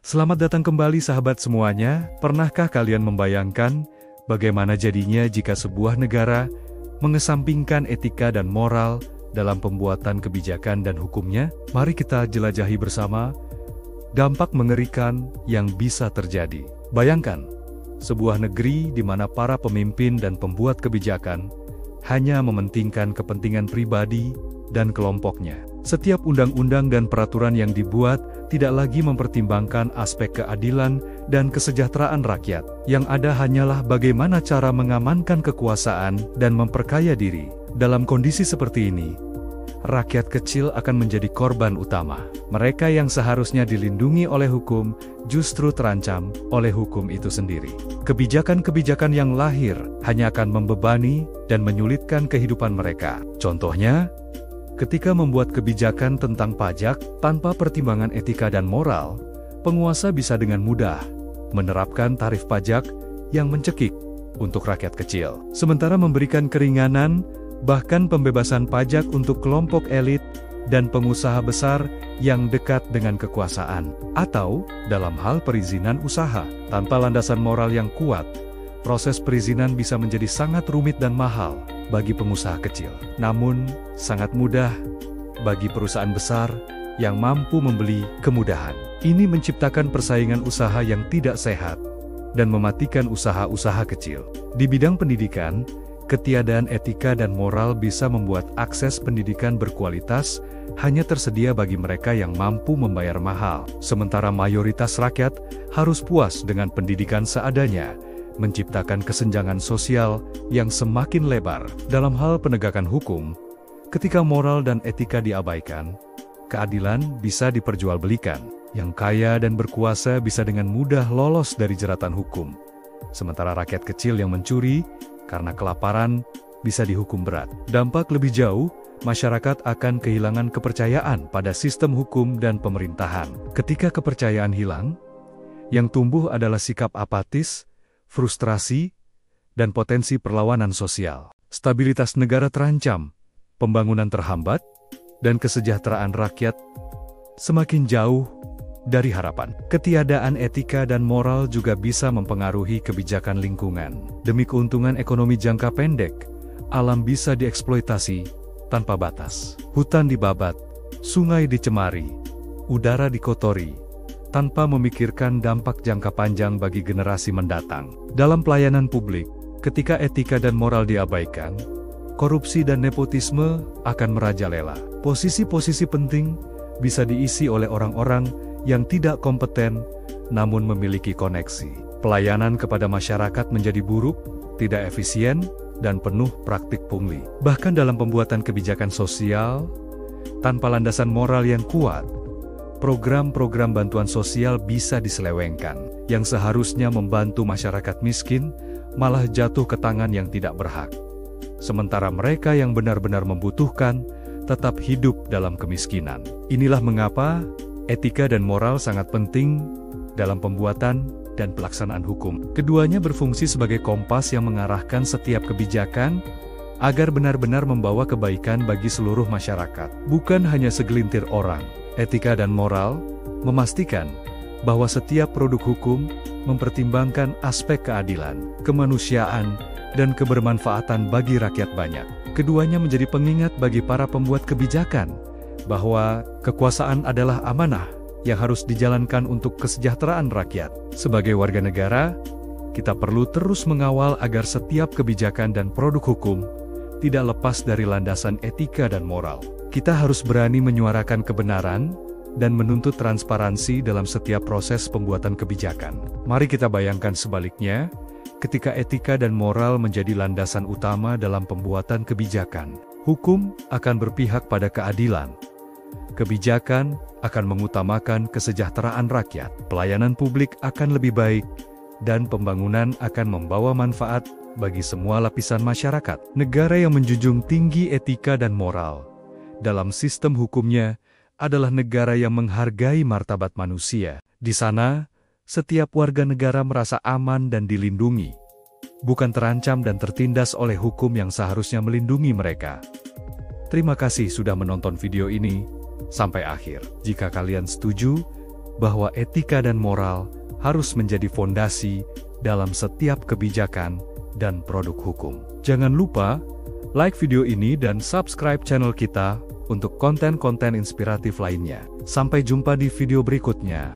Selamat datang kembali sahabat semuanya. Pernahkah kalian membayangkan bagaimana jadinya jika sebuah negara mengesampingkan etika dan moral dalam pembuatan kebijakan dan hukumnya? Mari kita jelajahi bersama dampak mengerikan yang bisa terjadi. Bayangkan, sebuah negeri di mana para pemimpin dan pembuat kebijakan hanya mementingkan kepentingan pribadi dan kelompoknya. Setiap undang-undang dan peraturan yang dibuat tidak lagi mempertimbangkan aspek keadilan dan kesejahteraan rakyat. Yang ada hanyalah bagaimana cara mengamankan kekuasaan dan memperkaya diri. Dalam kondisi seperti ini, rakyat kecil akan menjadi korban utama. Mereka yang seharusnya dilindungi oleh hukum justru terancam oleh hukum itu sendiri. Kebijakan-kebijakan yang lahir hanya akan membebani dan menyulitkan kehidupan mereka. Contohnya, ketika membuat kebijakan tentang pajak tanpa pertimbangan etika dan moral, penguasa bisa dengan mudah menerapkan tarif pajak yang mencekik untuk rakyat kecil. Sementara memberikan keringanan, bahkan pembebasan pajak untuk kelompok elit dan pengusaha besar yang dekat dengan kekuasaan. Atau, dalam hal perizinan usaha, tanpa landasan moral yang kuat, proses perizinan bisa menjadi sangat rumit dan mahal bagi pengusaha kecil. Namun, sangat mudah bagi perusahaan besar yang mampu membeli kemudahan. Ini menciptakan persaingan usaha yang tidak sehat dan mematikan usaha-usaha kecil. Di bidang pendidikan, ketiadaan etika dan moral bisa membuat akses pendidikan berkualitas hanya tersedia bagi mereka yang mampu membayar mahal. Sementara mayoritas rakyat harus puas dengan pendidikan seadanya, menciptakan kesenjangan sosial yang semakin lebar. Dalam hal penegakan hukum, ketika moral dan etika diabaikan, keadilan bisa diperjualbelikan. Yang kaya dan berkuasa bisa dengan mudah lolos dari jeratan hukum. Sementara rakyat kecil yang mencuri karena kelaparan bisa dihukum berat. Dampak lebih jauh, masyarakat akan kehilangan kepercayaan pada sistem hukum dan pemerintahan. Ketika kepercayaan hilang, yang tumbuh adalah sikap apatis, frustrasi, dan potensi perlawanan sosial. Stabilitas negara terancam, pembangunan terhambat, dan kesejahteraan rakyat semakin jauh dari harapan. Ketiadaan etika dan moral juga bisa mempengaruhi kebijakan lingkungan. Demi keuntungan ekonomi jangka pendek, alam bisa dieksploitasi tanpa batas. Hutan dibabat, sungai dicemari, udara dikotori, tanpa memikirkan dampak jangka panjang bagi generasi mendatang. Dalam pelayanan publik, ketika etika dan moral diabaikan, korupsi dan nepotisme akan merajalela. Posisi-posisi penting bisa diisi oleh orang-orang yang tidak kompeten, namun memiliki koneksi. Pelayanan kepada masyarakat menjadi buruk, tidak efisien, dan penuh praktik pungli. Bahkan dalam pembuatan kebijakan sosial, tanpa landasan moral yang kuat, program-program bantuan sosial bisa diselewengkan. Yang seharusnya membantu masyarakat miskin, malah jatuh ke tangan yang tidak berhak. Sementara mereka yang benar-benar membutuhkan, tetap hidup dalam kemiskinan. Inilah mengapa etika dan moral sangat penting dalam pembuatan dan pelaksanaan hukum. Keduanya berfungsi sebagai kompas yang mengarahkan setiap kebijakan agar benar-benar membawa kebaikan bagi seluruh masyarakat. Bukan hanya segelintir orang. Etika dan moral memastikan bahwa setiap produk hukum mempertimbangkan aspek keadilan, kemanusiaan, dan kebermanfaatan bagi rakyat banyak. Keduanya menjadi pengingat bagi para pembuat kebijakan bahwa kekuasaan adalah amanah yang harus dijalankan untuk kesejahteraan rakyat. Sebagai warga negara, kita perlu terus mengawal agar setiap kebijakan dan produk hukum tidak lepas dari landasan etika dan moral. Kita harus berani menyuarakan kebenaran dan menuntut transparansi dalam setiap proses pembuatan kebijakan. Mari kita bayangkan sebaliknya, ketika etika dan moral menjadi landasan utama dalam pembuatan kebijakan, hukum akan berpihak pada keadilan. Kebijakan akan mengutamakan kesejahteraan rakyat, pelayanan publik akan lebih baik, dan pembangunan akan membawa manfaat bagi semua lapisan masyarakat. Negara yang menjunjung tinggi etika dan moral dalam sistem hukumnya adalah negara yang menghargai martabat manusia. Di sana, setiap warga negara merasa aman dan dilindungi, bukan terancam dan tertindas oleh hukum yang seharusnya melindungi mereka. Terima kasih sudah menonton video ini sampai akhir. Jika kalian setuju bahwa etika dan moral harus menjadi fondasi dalam setiap kebijakan dan produk hukum. Jangan lupa like video ini dan subscribe channel kita untuk konten-konten inspiratif lainnya. Sampai jumpa di video berikutnya.